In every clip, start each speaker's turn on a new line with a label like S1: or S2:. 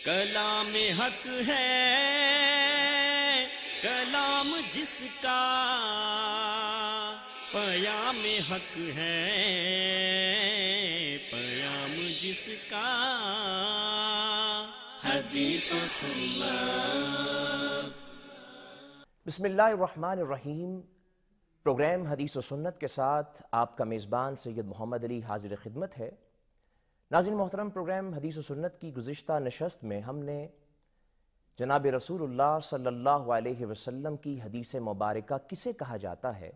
S1: کلام حق ہے کلام جس کا، پیام حق ہے پیام جس کا، حدیث و سنت۔
S2: بسم اللہ الرحمن الرحیم۔ پروگرام حدیث و سنت کے ساتھ آپ کا میزبان سید محمد علی حاضر خدمت ہے۔ ناظرین محترم، پروگرام حدیث و سنت کی گزشتہ نشست میں ہم نے جناب رسول اللہ صلی اللہ علیہ وسلم کی حدیث مبارکہ کسے کہا جاتا ہے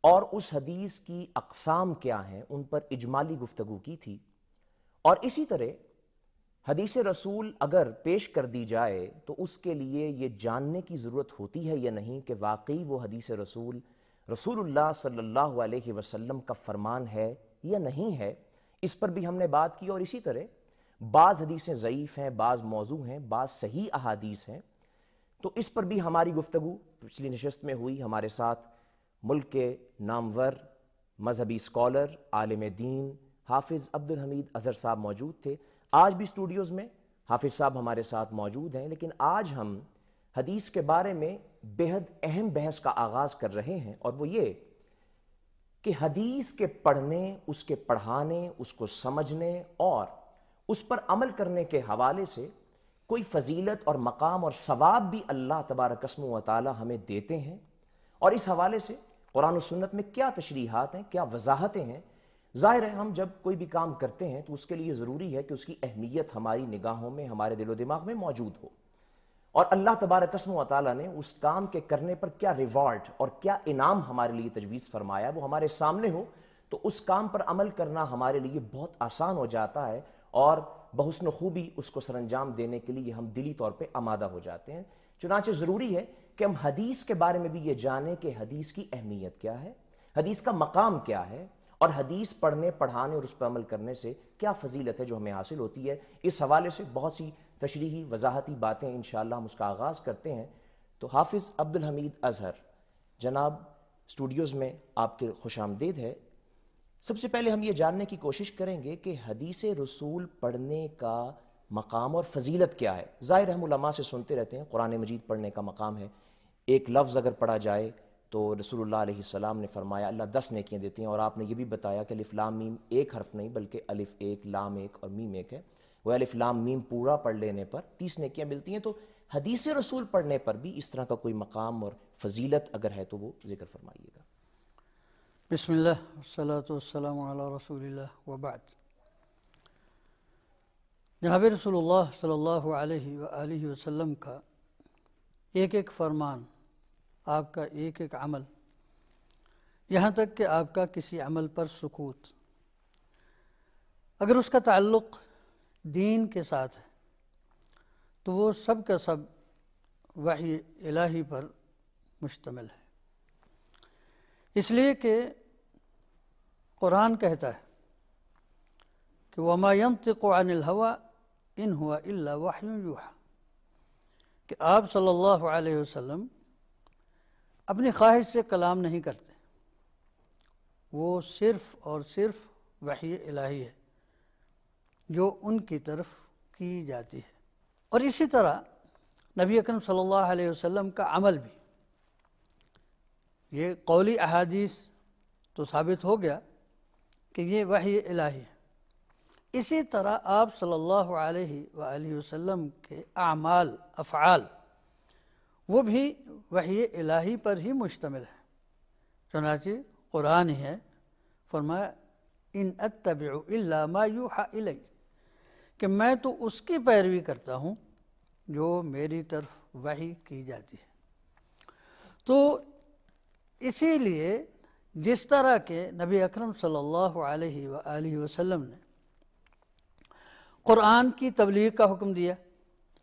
S2: اور اس حدیث کی اقسام کیا ہیں ان پر اجمالی گفتگو کی تھی، اور اسی طرح حدیث رسول اگر پیش کر دی جائے تو اس کے لیے یہ جاننے کی ضرورت ہوتی ہے یا نہیں کہ واقعی وہ حدیث رسول رسول اللہ صلی اللہ علیہ وسلم کا فرمان ہے یا نہیں ہے، اس پر بھی ہم نے بات کی۔ اور اسی طرح بعض حدیثیں ضعیف ہیں، بعض موضوع ہیں، بعض صحیح احادیث ہیں، تو اس پر بھی ہماری گفتگو پچھلی نشست میں ہوئی۔ ہمارے ساتھ ملک کے نامور مذہبی اسکالر، عالم دین حافظ عبدالحمید اظہر صاحب موجود تھے۔ آج بھی اسٹوڈیوز میں حافظ صاحب ہمارے ساتھ موجود ہیں، لیکن آج ہم حدیث کے بارے میں بہت اہم بحث کا آغاز کر رہے ہیں، اور وہ یہ کہ حدیث کے پڑھنے، اس کے پڑھانے، اس کو سمجھنے اور اس پر عمل کرنے کے حوالے سے کوئی فضیلت اور مقام اور ثواب بھی اللہ تبارک اسمہ و تعالی ہمیں دیتے ہیں، اور اس حوالے سے قرآن و سنت میں کیا تشریحات ہیں، کیا وضاحتیں ہیں۔ ظاہر ہے ہم جب کوئی بھی کام کرتے ہیں تو اس کے لیے ضروری ہے کہ اس کی اہمیت ہماری نگاہوں میں، ہمارے دل و دماغ میں موجود ہو، اور اللہ تبارک اسمہ و تعالیٰ نے اس کام کے کرنے پر کیا ریوارڈ اور کیا انعام ہمارے لیے تجویز فرمایا وہ ہمارے سامنے ہو، تو اس کام پر عمل کرنا ہمارے لیے بہت آسان ہو جاتا ہے، اور بحسن خوبی اس کو سر انجام دینے کے لیے ہم دلی طور پہ آمادہ ہو جاتے ہیں۔ چنانچہ ضروری ہے کہ ہم حدیث کے بارے میں بھی یہ جانیں کہ حدیث کی اہمیت کیا ہے، حدیث کا مقام کیا ہے، اور حدیث پڑھنے، پڑھانے اور اس پر عمل کرنے سے کیا فضیلت ہے جو ہمیں حاصل ہوتی ہے۔ اس حوالے سے بہت سی تشریحی وضاحتی باتیں انشاءاللہ ہم اس کا آغاز کرتے ہیں۔ تو حافظ عبدالحمید اظہر جناب، اسٹوڈیوز میں آپ کے خوش آمدید ہے۔ سب سے پہلے ہم یہ جاننے کی کوشش کریں گے کہ حدیث رسول پڑھنے کا مقام اور فضیلت کیا ہے۔ ظاہر ہم علماء سے سنتے رہتے ہیں قرآن مجید پڑھنے کا مقام ہے، ایک لفظ اگر پڑھا جائے تو رسول اللہ علیہ السلام نے فرمایا اللہ 10 نیکیاں دیتی ہیں، اور آپ نے یہ بھی بتایا کہ الف لام میم ایک حرف نہیں بلکہ الف ایک، لام ایک اور میم ایک ہے، وہ الف لام میم پورا پڑھ لینے پر 30 نیکیاں ملتی ہیں۔ تو حدیث رسول پڑھنے پر بھی اس طرح کا کوئی مقام اور فضیلت اگر ہے تو وہ ذکر فرمائیے گا۔
S3: بسم اللہ والصلاة والسلام علی رسول اللہ وبعد۔ جناب رسول اللہ صلی اللہ علیہ وآلہ وسلم کا ایک ایک فرمان، آپ کا ایک ایک عمل، یہاں تک کہ آپ کا کسی عمل پر سکوت، اگر اس کا تعلق دین کے ساتھ ہے تو وہ سب کا سب وحی الہی پر مشتمل ہے، اس لیے کہ قرآن کہتا ہے کہ وَمَا يَنطِقُ عَنِ الْهَوَىٰ إِنْ هُوَ إِلَّا وَحْيٌ يُوحَىٰ، کہ آپ صلی اللہ علیہ وسلم اپنی خواہش سے کلام نہیں کرتے، وہ صرف اور صرف وحی الہی ہے جو ان کی طرف کی جاتی ہے۔ اور اسی طرح نبی اکرم صلی اللہ علیہ وسلم کا عمل بھی، یہ قولی احادیث تو ثابت ہو گیا کہ یہ وحی الہی ہے، اسی طرح آپ صلی اللہ علیہ وآلہ وسلم کے اعمال، افعال، وہ بھی وحی الہی پر ہی مشتمل ہے۔ چنانچہ قرآن ہی ہے، فرمایا ان اتبع الا ما یوحی الی، کہ میں تو اس کی پیروی کرتا ہوں جو میری طرف وحی کی جاتی ہے۔ تو اسی لیے جس طرح کہ نبی اکرم صلی اللہ علیہ وآلہ وسلم نے قرآن کی تبلیغ کا حکم دیا،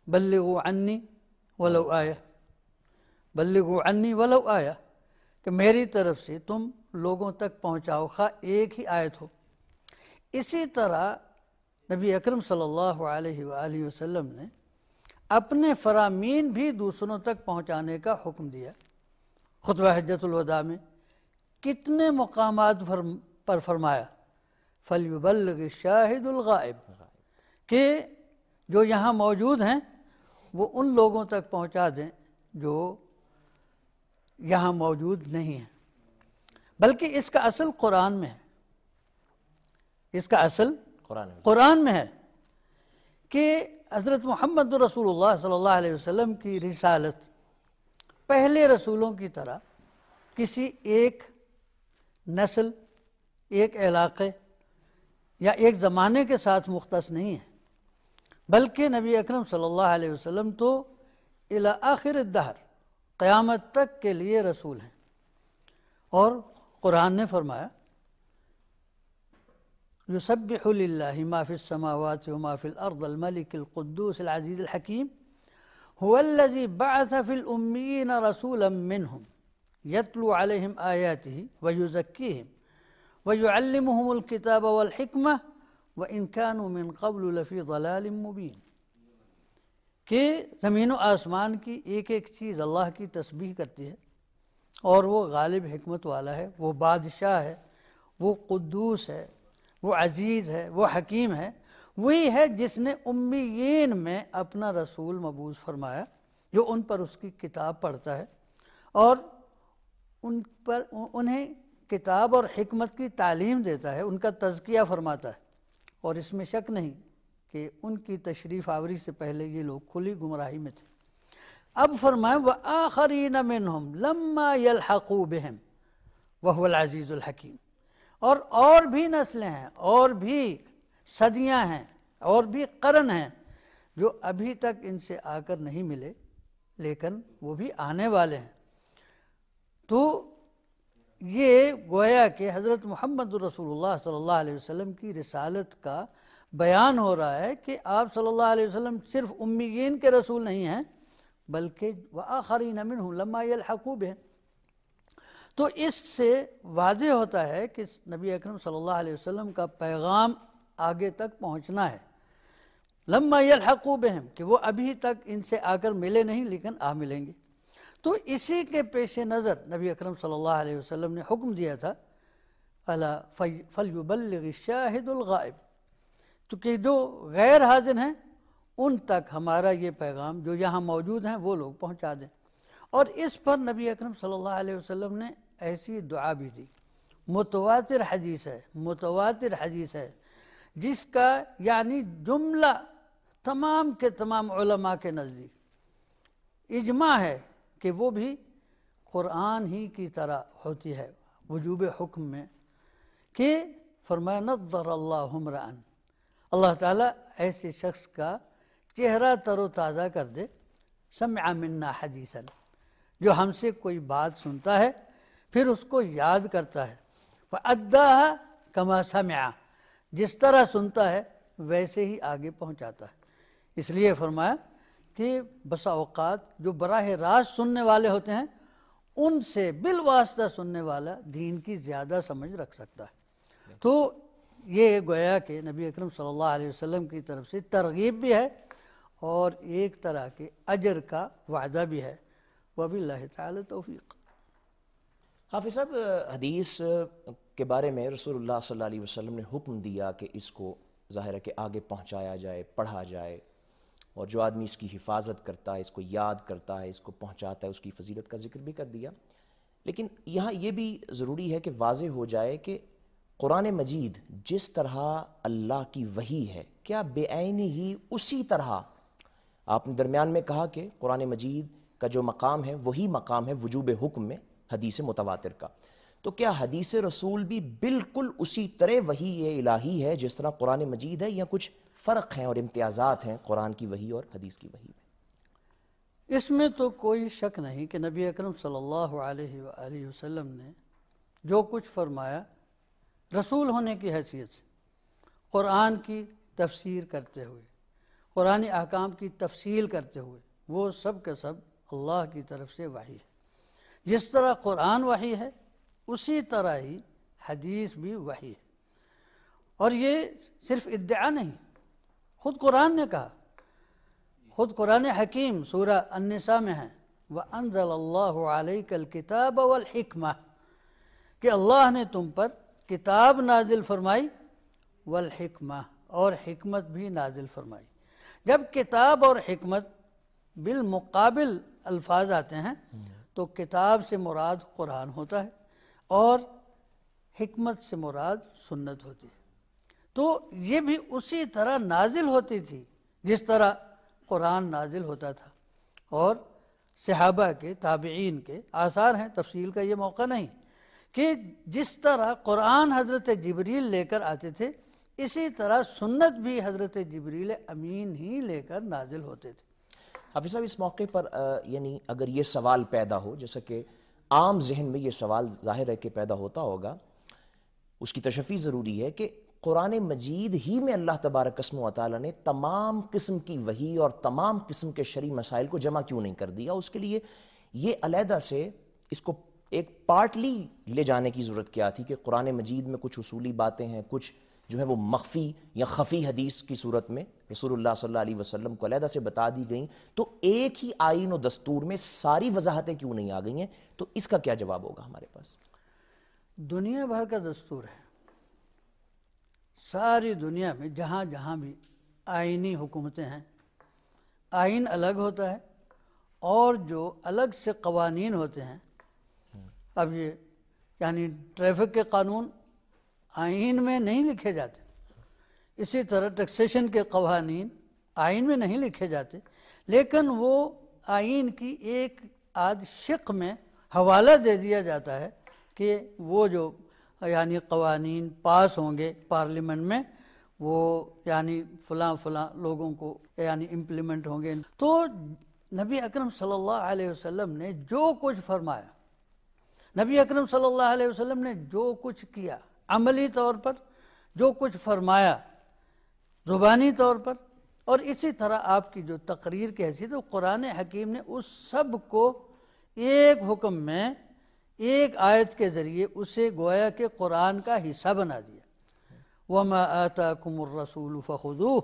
S3: بلغوا عنی ولو آیہ، بلغوا عنی ولو آیہ، کہ میری طرف سے تم لوگوں تک پہنچاؤ خواہ ایک ہی آیت ہو۔ اسی طرح نبی اکرم صلی اللہ علیہ وآلہ وسلم نے اپنے فرامین بھی دوسروں تک پہنچانے کا حکم دیا۔ خطبہ حجۃ الوداع میں کتنے مقامات پر فرمایا فَلْيُبَلِّغِ الشَّاهِدُ الْغَائِبِ، کہ جو یہاں موجود ہیں وہ ان لوگوں تک پہنچا دیں جو یہاں موجود نہیں ہیں، بلکہ اس کا اصل قرآن میں ہے، اس کا اصل قرآن میں ہے کہ حضرت محمد رسول اللہ صلی اللہ علیہ وسلم کی رسالت پہلے رسولوں کی طرح کسی ایک نسل، ایک علاقے یا ایک زمانے کے ساتھ مختص نہیں ہے، بلکہ نبی اکرم صلی اللہ علیہ وسلم تو الی آخر الدہر، قیامت تک کے لیے رسول ہیں۔ اور قرآن نے فرمایا یسبح للہ ما فی السماوات وما فی الارض الملک القدوس العزیز الحکیم هو الذی بعث فی الامیین رسولا منہم یتلو علیہم آیاتہ ویزکیہم ویعلمہم الکتاب والحکمہ وَإِن كَانُوا مِن قَبْلُ لَفِي ضَلَالٍ مُبِينٍ، کہ زمین و آسمان کی ایک ایک چیز اللہ کی تسبیح کرتی ہے، اور وہ غالب حکمت والا ہے، وہ بادشاہ ہے، وہ قدوس ہے، وہ عزیز ہے، وہ حکیم ہے، وہی ہے جس نے امیین میں اپنا رسول مبعوث فرمایا جو ان پر اس کی کتاب پڑھتا ہے اور انہیں کتاب اور حکمت کی تعلیم دیتا ہے، ان کا تزکیہ فرماتا ہے۔ اور اس میں شک نہیں کہ ان کی تشریف آوری سے پہلے یہ لوگ کھلی گمراہی میں تھے۔ اب فرمائیں وَآخَرِينَ مِنْهُمْ لَمَّا يَلْحَقُوا بِهِمْ وَهُوَ الْعَزِيزُ الْحَكِيمُ، اور بھی نسلیں ہیں، اور بھی صدیاں ہیں، اور بھی قرن ہیں جو ابھی تک ان سے آ کر نہیں ملے، لیکن وہ بھی آنے والے ہیں۔ تو یہ گویا کہ حضرت محمد رسول اللہ صلی اللہ علیہ وسلم کی رسالت کا بیان ہو رہا ہے کہ آپ صلی اللہ علیہ وسلم صرف امیین کے رسول نہیں ہیں، بلکہ وآخرین منہم لما یلحقوا بہم۔ تو اس سے واضح ہوتا ہے کہ نبی اکرم صلی اللہ علیہ وسلم کا پیغام آگے تک پہنچنا ہے، لما یلحقوا بہم، کہ وہ ابھی تک ان سے آ کر ملے نہیں لیکن آ ملیں گے۔ تو اسی کے پیش نظر نبی اکرم صلی اللہ علیہ وسلم نے حکم دیا تھا الا فلیبلغ الشاہد الغائب، تو کہ جو غیر حاضر ہیں ان تک ہمارا یہ پیغام جو یہاں موجود ہیں وہ لوگ پہنچا دیں۔ اور اس پر نبی اکرم صلی اللہ علیہ وسلم نے ایسی دعا بھی دی، متواتر حدیث ہے جس کا یعنی جملہ تمام کے تمام علماء کے نزدیک اجماع ہے کہ وہ بھی قرآن ہی کی طرح ہوتی ہے وجوب حکم میں، کہ فرمایا نظر اللہ امرأن، اللہ تعالیٰ ایسے شخص کا چہرہ تر و تازہ کر دے، سمع منا حدیثا، جو ہم سے کوئی بات سنتا ہے پھر اس کو یاد کرتا ہے، فأداها کما سمع، جس طرح سنتا ہے ویسے ہی آگے پہنچاتا ہے۔ اس لیے فرمایا کہ بسا اوقات جو براہ راست سننے والے ہوتے ہیں ان سے بالواسطہ سننے والا دین کی زیادہ سمجھ رکھ سکتا ہے۔ تو یہ گویا کہ نبی اکرم صلی اللہ علیہ وسلم کی طرف سے ترغیب بھی ہے اور ایک طرح کے اجر کا وعدہ بھی ہے۔ وباللہ تعالی توفیق۔
S2: حافظ صاحب، حدیث کے بارے میں رسول اللہ صلی اللہ علیہ وسلم نے حکم دیا کہ اس کو ظاہر ہے کہ آگے پہنچایا جائے، پڑھا جائے، اور جو آدمی اس کی حفاظت کرتا ہے، اس کو یاد کرتا ہے، اس کو پہنچاتا ہے، اس کی فضیلت کا ذکر بھی کر دیا۔ لیکن یہاں یہ بھی ضروری ہے کہ واضح ہو جائے کہ قرآن مجید جس طرح اللہ کی وحی ہے، کیا بے عینی ہی اسی طرح آپ نے درمیان میں کہا کہ قرآن مجید کا جو مقام ہے وہی مقام ہے وجوب حکم میں حدیث متواتر کا، تو کیا حدیث رسول بھی بالکل اسی طرح وحی الہی ہے جس طرح قرآن مجید ہے، یا کچھ فرق ہیں اور امتیازات ہیں قرآن کی وحی اور حدیث کی وحی میں؟
S3: اس میں تو کوئی شک نہیں کہ نبی اکرم صلی اللہ علیہ وآلہ وسلم نے جو کچھ فرمایا رسول ہونے کی حیثیت سے، قرآن کی تفسیر کرتے ہوئے، قرآن احکام کی تفصیل کرتے ہوئے، وہ سب کا سب اللہ کی طرف سے وحی ہے۔ جس طرح قرآن وحی ہے اسی طرح ہی حدیث بھی وحی ہے، اور یہ صرف ادعا نہیں، خود قرآن نے کہا، خود قرآن حکیم سورہ النساء میں ہے وَأَنزَلَ اللَّهُ عَلَيْكَ الْكِتَابَ وَالْحِكْمَةِ، کہ اللہ نے تم پر کتاب نازل فرمائی، والحکمہ، اور حکمت بھی نازل فرمائی۔ جب کتاب اور حکمت بالمقابل الفاظ آتے ہیں تو کتاب سے مراد قرآن ہوتا ہے اور حکمت سے مراد سنت ہوتی ہے۔ تو یہ بھی اسی طرح نازل ہوتی تھی جس طرح قرآن نازل ہوتا تھا، اور صحابہ کے تابعین کے آثار ہیں، تفصیل کا یہ موقع نہیں، کہ جس طرح قرآن حضرت جبریل لے کر آتے تھے اسی طرح سنت بھی حضرت جبریل امین ہی لے کر نازل ہوتے تھے۔
S2: حافظ صاحب اس موقع پر یعنی اگر یہ سوال پیدا ہو، جیسا کہ عام ذہن میں یہ سوال ظاہر ہے کہ پیدا ہوتا ہوگا، اس کی تشفی ضروری ہے کہ قرآن مجید ہی میں اللہ تبارک اسم و تعالیٰ نے تمام قسم کی وحی اور تمام قسم کے شرعی مسائل کو جمع کیوں نہیں کر دیا؟ اس کے لیے یہ علیحدہ سے اس کو ایک پارٹلی لے جانے کی ضرورت کیا تھی کہ قرآن مجید میں کچھ اصولی باتیں ہیں، کچھ جو ہے وہ مخفی یا خفی حدیث کی صورت میں رسول اللہ صلی اللہ علیہ وسلم کو علیحدہ سے بتا دی گئیں، تو ایک ہی آئین و دستور میں ساری وضاحتیں کیوں نہیں آ گئی ہیں؟ تو اس کا کیا جواب ہوگا ہمارے پاس؟
S3: دنیا بھر کا دستور ہے، ساری دنیا میں جہاں جہاں بھی آئینی حکومتیں ہیں، آئین الگ ہوتا ہے اور جو الگ سے قوانین ہوتے ہیں، اب یہ یعنی ٹریفک کے قانون آئین میں نہیں لکھے جاتے، اسی طرح ٹیکسیشن کے قوانین آئین میں نہیں لکھے جاتے، لیکن وہ آئین کی ایک آدھ شق میں حوالہ دے دیا جاتا ہے کہ وہ جو یعنی قوانین پاس ہوں گے پارلیمنٹ میں وہ یعنی فلاں فلاں لوگوں کو یعنی امپلیمنٹ ہوں گے۔ تو نبی اکرم صلی اللہ علیہ وسلم نے جو کچھ فرمایا، نبی اکرم صلی اللہ علیہ وسلم نے جو کچھ کیا عملی طور پر، جو کچھ فرمایا زبانی طور پر، اور اسی طرح آپ کی جو تقریر کی حیثیت ہے، قرآن حکیم نے اس سب کو ایک حکم میں ایک آیت کے ذریعے اسے گویا کہ قرآن کا حصہ بنا دیا۔ وَمَا آتَاكُمُ الرَّسُولُ فَخُذُوهُ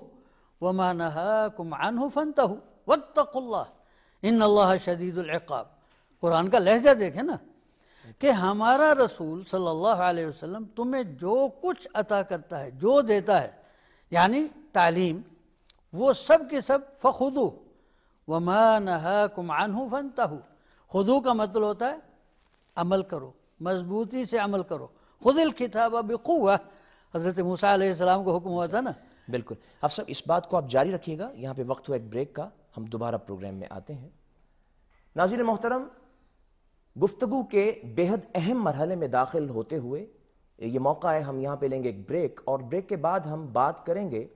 S3: وَمَا نَهَاكُمْ عَنْهُ فَانْتَهُوا وَاتَّقُوا اللَّهَ إِنَّ اللَّهَ شَدِيدُ الْعِقَابِ۔ قرآن کا لہجہ دیکھیں نا کہ ہمارا رسول صلی اللہ علیہ وسلم تمہیں جو کچھ عطا کرتا ہے، جو دیتا ہے یعنی تعلیم، وہ سب کے سب فَخُذُوهُ وَمَا نَهَاكُمْ عَنْهُ فَانْتَهُوا۔ خُذُو کا مطلب ہوتا ہے عمل کرو، مضبوطی سے عمل کرو۔ خُذِ الْكِتَابَ بِقُوَّةٍ، حضرت موسیٰ علیہ السلام کو حکم ہوا تھا نا۔
S2: بالکل حافظ صاحب اس بات کو آپ جاری رکھیے گا، یہاں پہ وقت ہوا ایک بریک کا، ہم دوبارہ پروگرام میں آتے ہیں۔ ناظرین محترم، گفتگو کے بے حد اہم مرحلے میں داخل ہوتے ہوئے یہ موقع ہے، ہم یہاں پہ لیں گے ایک بریک، اور بریک کے بعد ہم بات کریں گے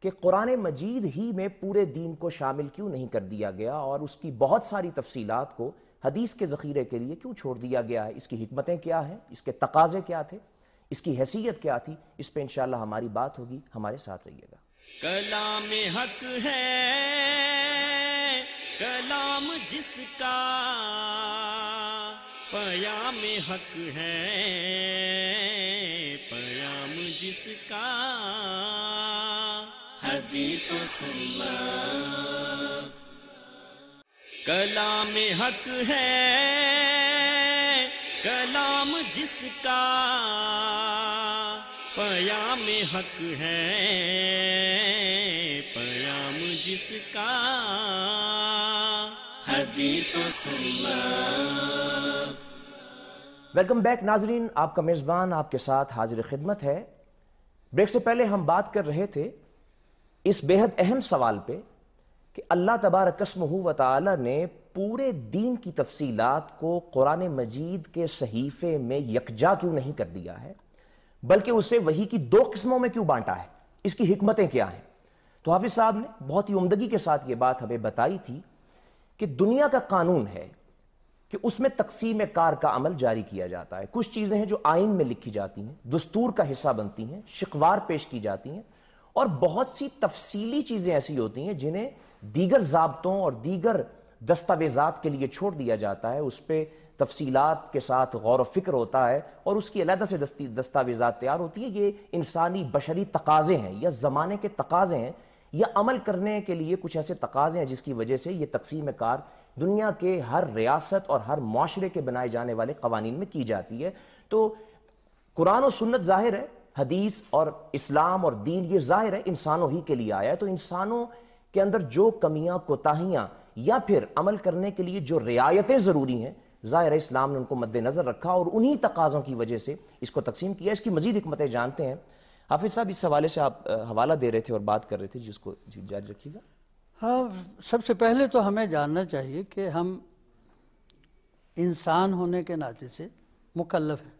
S2: کہ قرآن مجید ہی میں پورے دین کو شامل کیوں نہیں کر دیا گیا اور اس کی بہت ساری تفصیلات کو حدیث کے ذخیرے کے لیے کیوں چھوڑ دیا گیا ہے، اس کی حکمتیں کیا ہیں، اس کے تقاضے کیا تھے، اس کی حیثیت کیا تھی، اس پہ انشاءاللہ ہماری بات ہوگی، ہمارے ساتھ رہیے گا۔
S1: کلام حق ہے کلام جس کا، پیام حق ہے پیام جس کا، حدیث و سنت۔ کلام حق ہے کلام جس کا، پیام حق ہے پیام جس کا، حدیث و سنت۔
S2: ویلکم بیک ناظرین، آپ کا میزبان آپ کے ساتھ حاضر خدمت ہے۔ بریک سے پہلے ہم بات کر رہے تھے اس بے حد اہم سوال پہ کہ اللہ تبارک اسمہ و تعالی نے پورے دین کی تفصیلات کو قرآن مجید کے صحیفے میں یکجا کیوں نہیں کر دیا ہے، بلکہ اسے وحی کی دو قسموں میں کیوں بانٹا ہے، اس کی حکمتیں کیا ہیں؟ تو حافظ صاحب نے بہت ہی عمدگی کے ساتھ یہ بات ہمیں بتائی تھی کہ دنیا کا قانون ہے کہ اس میں تقسیم کار کا عمل جاری کیا جاتا ہے۔ کچھ چیزیں ہیں جو آئین میں لکھی جاتی ہیں، دستور کا حصہ بنتی ہیں، شقوار پیش کی جاتی ہیں، اور بہت سی تفصیلی چیزیں ایسی ہوتی ہیں جنہیں دیگر ضابطوں اور دیگر دستاویزات کے لیے چھوڑ دیا جاتا ہے، اس پہ تفصیلات کے ساتھ غور و فکر ہوتا ہے اور اس کی علیحدہ سے دستاویزات تیار ہوتی ہیں۔ یہ انسانی بشری تقاضے ہیں یا زمانے کے تقاضے ہیں یا عمل کرنے کے لیے کچھ ایسے تقاضے ہیں جس کی وجہ سے یہ تقسیم کار دنیا کے ہر ریاست اور ہر معاشرے کے بنائے جانے والے قوانین میں کی جاتی ہے۔ تو قرآن و سنت ظاہر ہے، حدیث اور اسلام اور دین یہ ظاہر ہے انسانوں ہی کے لیے آیا ہے، تو انسانوں کے اندر جو کمیاں کوتاہیاں یا پھر عمل کرنے کے لیے جو رعایتیں ضروری ہیں، ظاہر ہے اسلام نے ان کو مد نظر رکھا اور انہی تقاضوں کی وجہ سے اس کو تقسیم کیا۔ اس کی مزید حکمتیں جانتے ہیں۔ حافظ صاحب اس حوالے سے آپ حوالہ دے رہے تھے اور بات کر رہے تھے، جس کو جاری رکھیے گا۔
S3: ہاں، سب سے پہلے تو ہمیں جاننا چاہیے کہ ہم انسان ہونے کے ناطے سے مکلف ہیں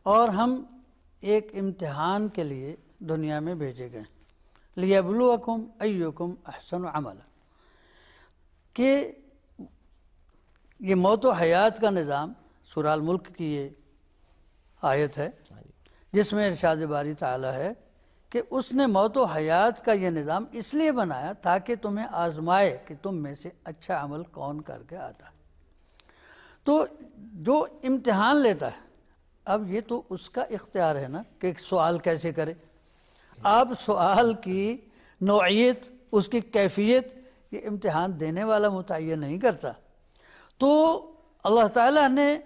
S3: اور ہم ایک امتحان کے لیے دنیا میں بھیجے گئے لیبلوکم ایکم احسن عملا، کہ یہ موت و حیات کا نظام سورہ الملک کی یہ آیت ہے جس میں ارشاد باری تعالیٰ ہے کہ اس نے موت و حیات کا یہ نظام اس لیے بنایا تاکہ تمہیں آزمائے کہ تم میں سے اچھا عمل کون کر کے آتا ہے۔ تو جو امتحان لیتا ہے، اب یہ تو اس کا اختیار ہے نا کہ سوال کیسے کرے۔ آپ سوال کی نوعیت، اس کی کیفیت یہ امتحان دینے والا متعین نہیں کرتا۔ تو اللہ تعالیٰ نے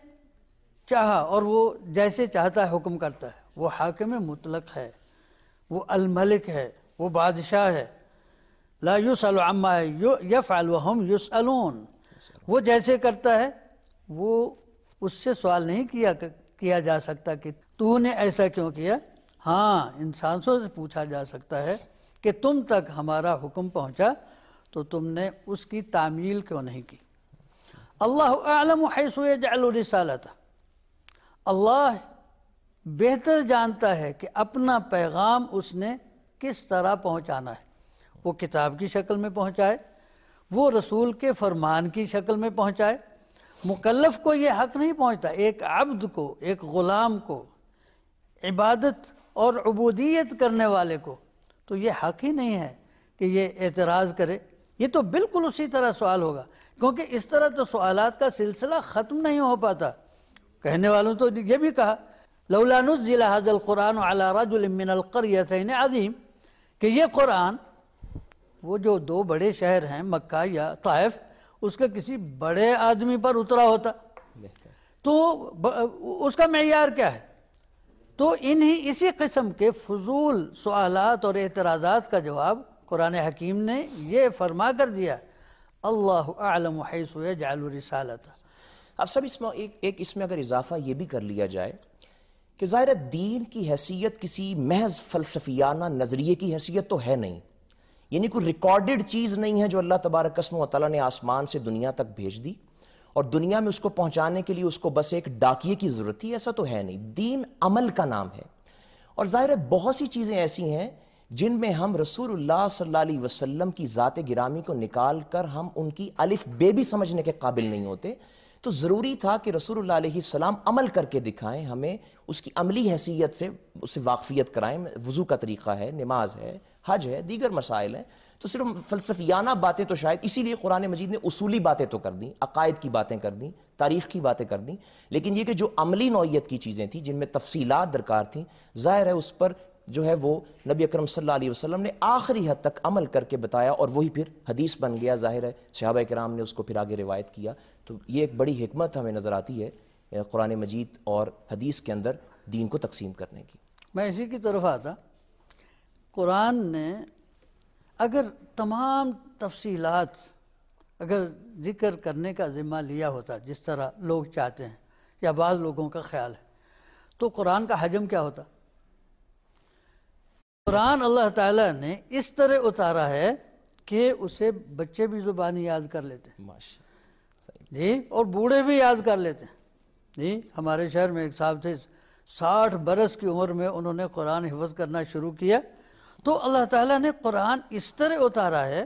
S3: چاہا اور وہ جیسے چاہتا ہے حکم کرتا ہے۔ وہ حاکم مطلق ہے، وہ الملک ہے، وہ بادشاہ ہے۔ لا یسأل عما یفعل وہم یسألون، وہ جیسے کرتا ہے وہ اس سے سوال نہیں کیا جا سکتا کہ تو نے ایسا کیوں کیا۔ ہاں، انسانوں سے پوچھا جا سکتا ہے کہ تم تک ہمارا حکم پہنچا تو تم نے اس کی تعمیل کیوں نہیں کی۔ اللہ اعلم حیث یجعل رسالتہ، اللہ بہتر جانتا ہے کہ اپنا پیغام اس نے کس طرح پہنچانا ہے۔ وہ کتاب کی شکل میں پہنچائے، وہ رسول کے فرمان کی شکل میں پہنچائے۔ مکلف کو یہ حق نہیں پہنچتا، ایک عبد کو، ایک غلام کو، عبادت اور عبودیت کرنے والے کو تو یہ حق ہی نہیں ہے کہ یہ اعتراض کرے۔ یہ تو بالکل اسی طرح سوال ہوگا، کیونکہ اس طرح تو سوالات کا سلسلہ ختم نہیں ہو پاتا۔ کہنے والوں تو یہ بھی کہا لولا نزل هذا القرآن على رجل من القريتين عظیم، کہ یہ قرآن وہ جو دو بڑے شہر ہیں مکہ یا طائف، اس کے کسی بڑے آدمی پر اترا ہوتا تو اس کا معیار کیا ہے۔ تو اسی قسم کے فضول سوالات اور اعتراضات کا جواب قرآن حکیم نے یہ فرما کر دیا اللہ اعلم حیث یجعل رسالتہ۔
S2: اب سب اس میں اگر اضافہ یہ بھی کر لیا جائے کہ ظاہر دین کی حیثیت کسی محض فلسفیانہ نظریے کی حیثیت تو ہے نہیں، یعنی کوئی ریکارڈڈ چیز نہیں ہے جو اللہ تبارک و تعالیٰ نے آسمان سے دنیا تک بھیج دی اور دنیا میں اس کو پہنچانے کے لیے اس کو بس ایک ڈاکیے کی ضرورت تھی، ایسا تو ہے نہیں۔ دین عمل کا نام ہے، اور ظاہر ہے بہت سی چیزیں ایسی ہیں جن میں ہم رسول اللہ صلی اللہ علیہ وسلم کی ذات گرامی کو نکال کر ہم ان کی الف بے بھی سمجھنے کے قابل نہیں ہوتے۔ تو ضروری تھا کہ رسول اللہ علیہ السلام عمل کر کے دکھائیں، ہمیں اس کی عملی حیثیت سے اس سے واقفیت کرائیں۔ وضو کا طریقہ ہے، نماز ہے، حج ہے، دیگر مسائل ہیں۔ تو صرف فلسفیانہ باتیں تو شاید اسی لیے قرآن مجید نے اصولی باتیں تو کر دیں، عقائد کی باتیں کر دیں، تاریخ کی باتیں کر دیں، لیکن یہ کہ جو عملی نوعیت کی چیزیں تھیں جن میں تفصیلات درکار تھیں، ظاہر ہے اس پر جو ہے وہ نبی اکرم صلی اللہ علیہ وسلم نے آخری حد تک عمل کر کے بتایا، اور وہی پھر حدیث بن گیا۔ ظاہر ہے صحابہ کرام نے اس کو پھر آگے روایت کیا۔ تو یہ ایک بڑی حکمت ہمیں نظر آتی ہے قرآن مجید اور حدیث کے اندر دین کو تقسیم کرنے کی۔
S3: میں اسی کی طرف آتا، قرآن نے اگر تمام تفصیلات اگر ذکر کرنے کا ذمہ لیا ہوتا جس طرح لوگ چاہتے ہیں یا بعض لوگوں کا خیال ہے، تو قرآن کا حجم کیا ہوتا؟ قرآن اللہ تعالیٰ نے اس طرح اتارا ہے کہ اسے بچے بھی زبانی یاد کر لیتے ہیں جی، اور بوڑھے بھی یاد کر لیتے ہیں جی۔ ہمارے شہر میں ایک صاحب تھے، 60 برس کی عمر میں انہوں نے قرآن حفظ کرنا شروع کیا۔ تو اللہ تعالیٰ نے قرآن اس طرح اتارا ہے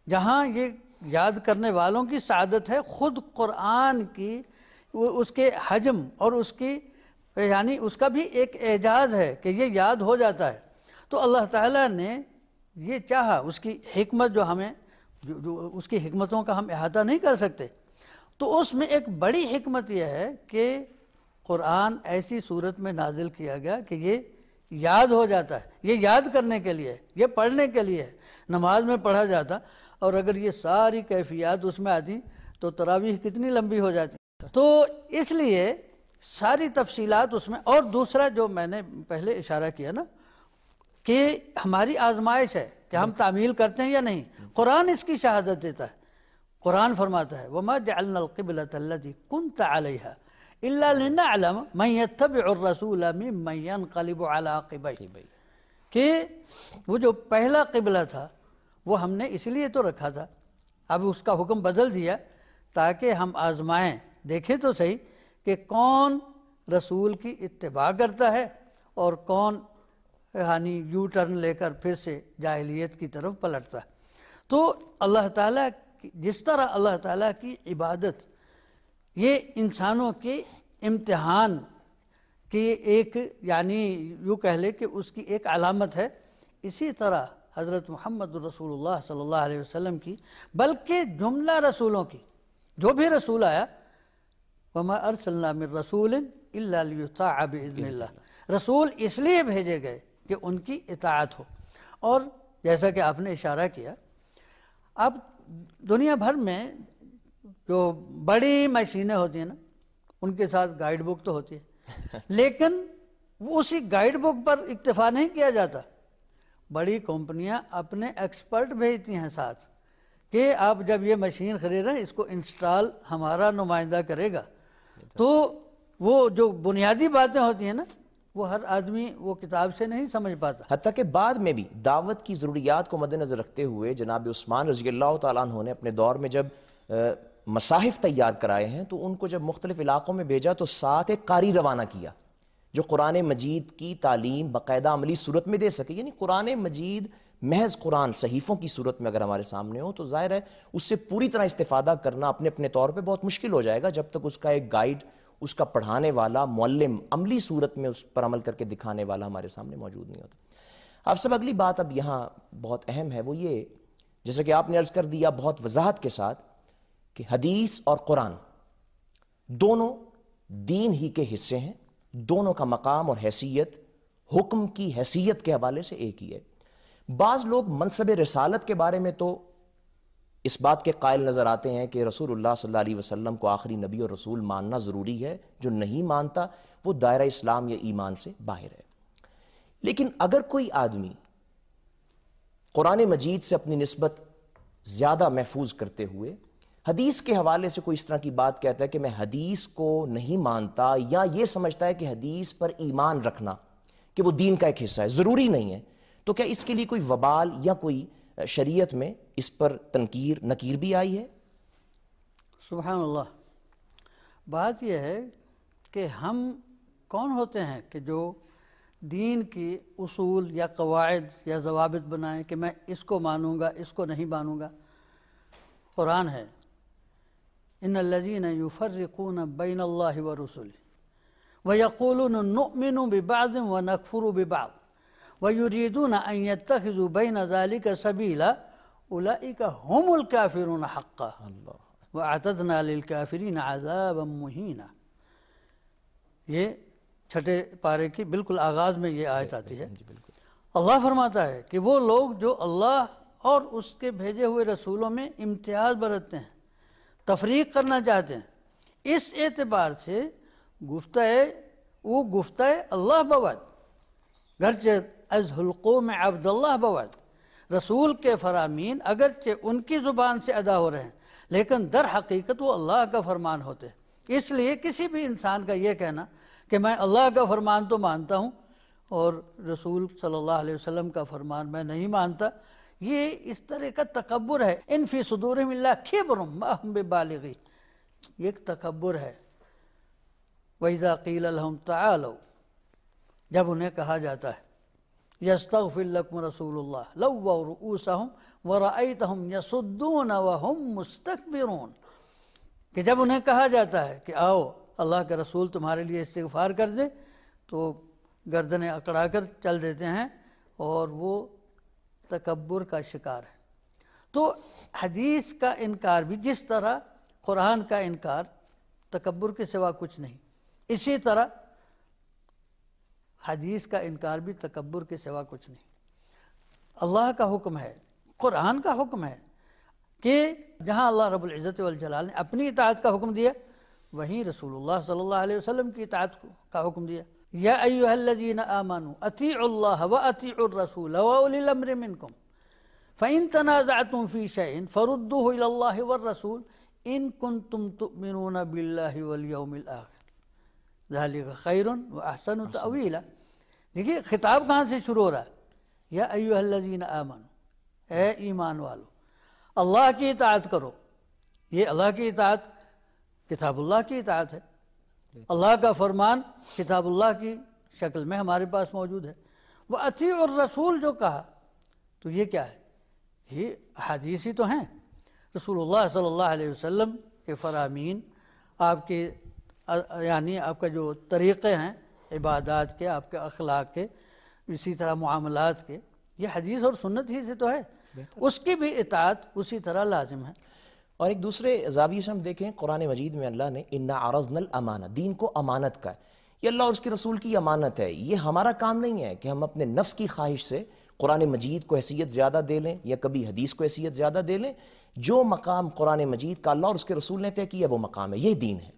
S3: جہاں یہ یاد کرنے والوں کی سعادت ہے، خود قرآن کی اس کے حجم اور اس کی یعنی اس کا بھی ایک اعجاز ہے کہ یہ یاد ہو جاتا ہے۔ تو اللہ تعالیٰ نے یہ چاہا، اس کی حکمت جو ہمیں اس کی حکمتوں کا ہم احاطہ نہیں کر سکتے، تو اس میں ایک بڑی حکمت یہ ہے کہ قرآن ایسی صورت میں نازل کیا گیا کہ یہ یاد ہو جاتا ہے۔ یہ یاد کرنے کے لیے، یہ پڑھنے کے لیے نماز میں پڑھا جاتا، اور اگر یہ ساری کیفیات اس میں آتی تو تراویح کتنی لمبی ہو جاتی۔ تو اس لیے ساری تفصیلات اس میں، اور دوسرا جو میں نے پہلے اشارہ کیا نا، کہ ہماری آزمائش ہے کہ ہم تعمیل کرتے ہیں یا نہیں. قرآن اس کی شہادت دیتا ہے. قرآن فرماتا ہے وَمَا جَعَلْنَا الْقِبْلَةَ الَّتِي كُنْتَ عَلَيْهَا إِلَّا لِنَعْلَمَ مَنْ يَتَّبِعُ الرَّسُولَ مِمَّنْ يَنْقَلِبُ عَلَىٰ عَقِبَيْهِ. کہ وہ جو پہلا قبلہ تھا وہ ہم نے اس لیے تو رکھا تھا، اب اس کا حکم بدل دیا تاکہ ہم آزمائیں، دیکھیں تو صحیح کہ کون رسول کی اتباع کرتا ہے اور کون یعنی یو ٹرن لے کر پھر سے جاہلیت کی طرف پلٹتا ہے. تو اللہ تعالیٰ جس طرح اللہ تعالیٰ کی عبادت یہ انسانوں کے امتحان کی ایک یعنی یوں کہہ لے کہ اس کی ایک علامت ہے، اسی طرح حضرت محمد رسول اللہ صلی اللہ علیہ وسلم کی، بلکہ جملہ رسولوں کی، جو بھی رسول آیا وَمَا أَرْسَلْنَا مِن رَسُولٍ إِلَّا لِيُطَاعَ بِإِذْنِ اللَّهِ، رسول اس لیے بھیجے گئے کہ ان کی اطاعت ہو. اور جیسا کہ آپ نے اشارہ کیا، اب دنیا بھر میں جو بڑی مشینیں ہوتی ہیں نا ان کے ساتھ گائیڈ بک تو ہوتی ہے، لیکن وہ اسی گائیڈ بک پر اکتفا نہیں کیا جاتا. بڑی کمپنیاں اپنے ایکسپرٹ بھیجتی ہیں ساتھ کہ آپ جب یہ مشین خرید رہے ہیں اس کو انسٹال ہمارا نمائندہ کرے گا. تو وہ جو بنیادی باتیں ہوتی ہیں نا وہ ہر آدمی وہ کتاب سے نہیں سمجھ پاتا.
S2: حتیٰ کہ بعد میں بھی دعوت کی ضروریات کو مد نظر رکھتے ہوئے جناب عثمان رضی اللہ تعالیٰ عنہ نے اپنے دور میں جب مصاحف تیار کرائے ہیں تو ان کو جب مختلف علاقوں میں بھیجا تو ساتھ ایک قاری روانہ کیا جو قرآن مجید کی تعلیم باقاعدہ عملی صورت میں دے سکے. یعنی قرآن مجید محض قرآن صحیفوں کی صورت میں اگر ہمارے سامنے ہو تو ظاہر ہے اس سے پوری طرح استفادہ کرنا اپنے اپنے طور پہ بہت مشکل ہو جائے گا جب تک اس کا ایک گائیڈ، اس کا پڑھانے والا معلم عملی صورت میں اس پر عمل کر کے دکھانے والا ہمارے سامنے موجود نہیں ہوتا. آپ سب اگلی بات اب یہاں بہت اہم ہے، وہ یہ جیسا کہ آپ نے عرض کر دیا بہت وضاحت کے ساتھ کہ حدیث اور قرآن دونوں دین ہی کے حصے ہیں، دونوں کا مقام اور حیثیت حکم کی حیثیت کے حوالے سے ایک ہی ہے. بعض لوگ منصب رسالت کے بارے میں تو اس بات کے قائل نظر آتے ہیں کہ رسول اللہ صلی اللہ علیہ وسلم کو آخری نبی اور رسول ماننا ضروری ہے، جو نہیں مانتا وہ دائرہ اسلام یا ایمان سے باہر ہے. لیکن اگر کوئی آدمی قرآن مجید سے اپنی نسبت زیادہ محفوظ کرتے ہوئے حدیث کے حوالے سے کوئی اس طرح کی بات کہتا ہے کہ میں حدیث کو نہیں مانتا یا یہ سمجھتا ہے کہ حدیث پر ایمان رکھنا کہ وہ دین کا ایک حصہ ہے، ضروری نہیں ہے، تو کیا اس کے لیے کوئی وبال یا کوئی شریعت میں اس پر تنکیر نکیر بھی آئی ہے؟
S3: سبحان اللہ. بات یہ ہے کہ ہم کون ہوتے ہیں کہ جو دین کی اصول یا قواعد یا ضوابط بنائیں کہ میں اس کو مانوں گا اس کو نہیں مانوں گا. قرآن ہے ان الذین یفرقون بین اللہ ورسلہ ویقولون نؤمن ببعض ونکفر ببعض وَيُرِيدُونَ أَن يَتَّخِذُوا بَيْنَ ذَلِكَ سَبِيلًا أُولَئِكَ هُمُ الْكَافِرُونَ حَقًّا وَأَعْتَدْنَا لِلْكَافِرِينَ عَذَابًا مُهِينًا. یہ چھٹے پارے کی بالکل آغاز میں یہ آیت آتی ہے. اللہ فرماتا ہے کہ وہ لوگ جو اللہ اور اس کے بھیجے ہوئے رسولوں میں امتیاز برتتے ہیں، تفریق کرنا چاہتے ہیں، اس اعتبار سے گفتہ اللہ بود گرچہ از القوم عبد اللہ بود، رسول کے فرامین اگرچہ ان کی زبان سے ادا ہو رہے ہیں لیکن در حقیقت وہ اللہ کا فرمان ہوتے ہیں. اس لیے کسی بھی انسان کا یہ کہنا کہ میں اللہ کا فرمان تو مانتا ہوں اور رسول صلی اللہ علیہ وسلم کا فرمان میں نہیں مانتا، یہ اس طرح کا تکبر ہے. ان فی صدورہم الا کبر ما ہم ببالغی، یہ ایک تکبر ہے. وَإِذَا قِيلَ لَهُمْ تَعَالَوْا، جب انہیں کہا جاتا ہے يَسْتَغْفِرْ لَكُمْ رَسُولُ اللَّهِ لَوَّوْا رُؤُوسَهُمْ وَرَأَيْتَهُمْ يَصُدُّونَ وَهُمْ مُسْتَكْبِرُونَ، کہ جب انہیں کہا جاتا ہے کہ آؤ اللہ کے رسول تمہارے لیے استغفار کر دے تو گردنیں اکڑا کر چل دیتے ہیں اور وہ تکبر کا شکار ہے. تو حدیث کا انکار بھی جس طرح قرآن کا انکار تکبر کے سوا کچھ نہیں، اسی طرح حدیث کا انکار بھی تکبر کے سوا کچھ نہیں. اللہ کا حکم ہے، قرآن کا حکم ہے کہ جہاں اللہ رب العزت والجلال نے اپنی اطاعت کا حکم دیا وہیں رسول اللہ صلی اللہ علیہ وسلم کی اطاعت کا حکم دیا. یا ایھا الذین آمنوا اطیعوا اللہ واطیعوا الرسول واولی الامر منکم فإن تنازعتم فی شیء فردوه الی اللہ والرسول ان کنتم تؤمنون باللہ والیوم الآخر ذلک خیر واحسن تأویلا۔ دیکھیے خطاب کہاں سے شروع ہو رہا ہے؟ یا ایھا الذین آمنوا، اے ایمان والو، اللہ کی اطاعت کرو۔ یہ اللہ کی اطاعت کتاب اللہ کی اطاعت ہے، اللہ کا فرمان کتاب اللہ کی شکل میں ہمارے پاس موجود ہے۔ وَأَطِيعُوا الرَّسُول جو کہا تو یہ کیا ہے؟ یہ احادیث ہی تو ہیں، رسول اللہ صلی اللہ علیہ وسلم کے فرامین، آپ کے یعنی آپ کا جو طریقے ہیں عبادات کے، آپ کے اخلاق کے، اسی طرح معاملات کے، یہ حدیث اور سنت ہی سے تو ہے، اس کی بھی اطاعت اسی طرح لازم ہے۔
S2: اور ایک دوسرے زاویے سے ہم دیکھیں قرآن مجید میں اللہ نے اِنَّا عَرَضْنَا الْأَمَانَةَ، دین کو امانت کا ہے، یہ اللہ اور اس کے رسول کی امانت ہے۔ یہ ہمارا کام نہیں ہے کہ ہم اپنے نفس کی خواہش سے قرآن مجید کو حیثیت زیادہ دے لیں یا کبھی حدیث کو حیثیت زیادہ دے لیں۔ جو مقام قرآن مجید کا اللہ اور اس کے رسول نے طے کیا وہ مقام ہے، یہ دین ہے۔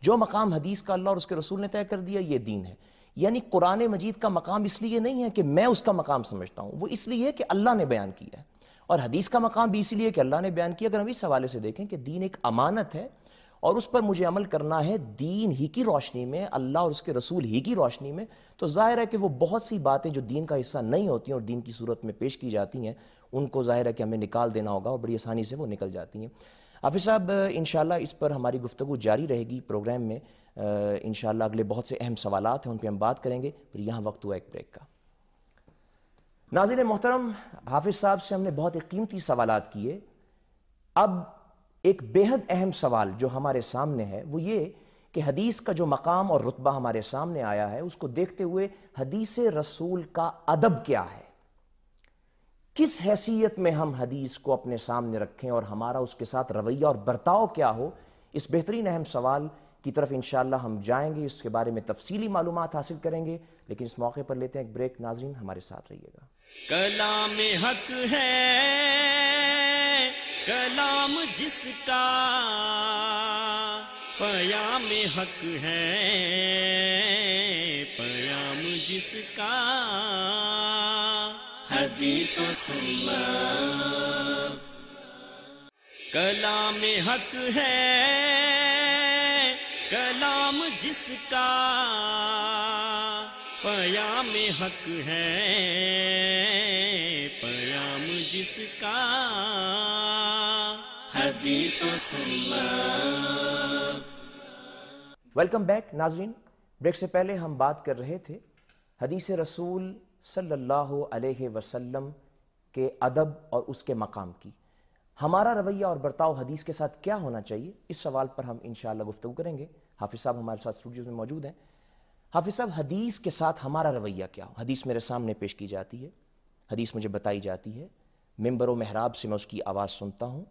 S2: جو مقام حدیث کا اللہ اور اس کے رسول نے طے کر دیا یہ دین ہے۔ یعنی قرآن مجید کا مقام اس لیے نہیں ہے کہ میں اس کا مقام سمجھتا ہوں، وہ اس لیے ہے کہ اللہ نے بیان کیا ہے، اور حدیث کا مقام بھی اسی لیے کہ اللہ نے بیان کیا۔ اگر ہم اس حوالے سے دیکھیں کہ دین ایک امانت ہے اور اس پر مجھے عمل کرنا ہے دین ہی کی روشنی میں، اللہ اور اس کے رسول ہی کی روشنی میں، تو ظاہر ہے کہ وہ بہت سی باتیں جو دین کا حصہ نہیں ہوتی ہیں اور دین کی صورت میں پیش کی جاتی ہیں ان کو ظاہر ہے کہ ہمیں نکال دینا ہوگا، اور بڑی آسانی سے وہ نکل جاتی ہیں۔ حافظ صاحب انشاءاللہ اس پر ہماری گفتگو جاری رہے گی پروگرام میں، انشاءاللہ اگلے بہت سے اہم سوالات ہیں ان پہ ہم بات کریں گے، پھر یہاں وقت ہوا ایک بریک کا۔ ناظرین محترم، حافظ صاحب سے ہم نے بہت ایک قیمتی سوالات کیے، اب ایک بیحد اہم سوال جو ہمارے سامنے ہے وہ یہ کہ حدیث کا جو مقام اور رتبہ ہمارے سامنے آیا ہے اس کو دیکھتے ہوئے حدیث رسول کا ادب کیا ہے، کس حیثیت میں ہم حدیث کو اپنے سامنے رکھیں اور ہمارا اس کے ساتھ رویہ اور برتاؤ کیا ہو، اس بہترین اہم سوال کی طرف انشاءاللہ ہم جائیں گے، اس کے بارے میں تفصیلی معلومات حاصل کریں گے، لیکن اس موقع پر لیتے ہیں ایک بریک۔ ناظرین ہمارے ساتھ رہیے گا۔
S1: کلام حق ہے کلام جس کا، پیام حق ہے پیام جس کا، حدیث و سنت۔ کلام حق ہے کلام جس کا، پیام حق ہے پیام جس کا، حدیث و سنت۔
S2: ویلکم بیک ناظرین، بریک سے پہلے ہم بات کر رہے تھے حدیث رسول صلی اللہ علیہ وسلم کے ادب اور اس کے مقام کی۔ ہمارا رویہ اور برتاؤ حدیث کے ساتھ کیا ہونا چاہیے، اس سوال پر ہم انشاءاللہ گفتگو کریں گے۔ حافظ صاحب ہمارے ساتھ اسٹوڈیوز میں موجود ہیں۔ حافظ صاحب، حدیث کے ساتھ ہمارا رویہ کیا ہو؟ حدیث میرے سامنے پیش کی جاتی ہے، حدیث مجھے بتائی جاتی ہے، ممبر و محراب سے میں اس کی آواز سنتا ہوں،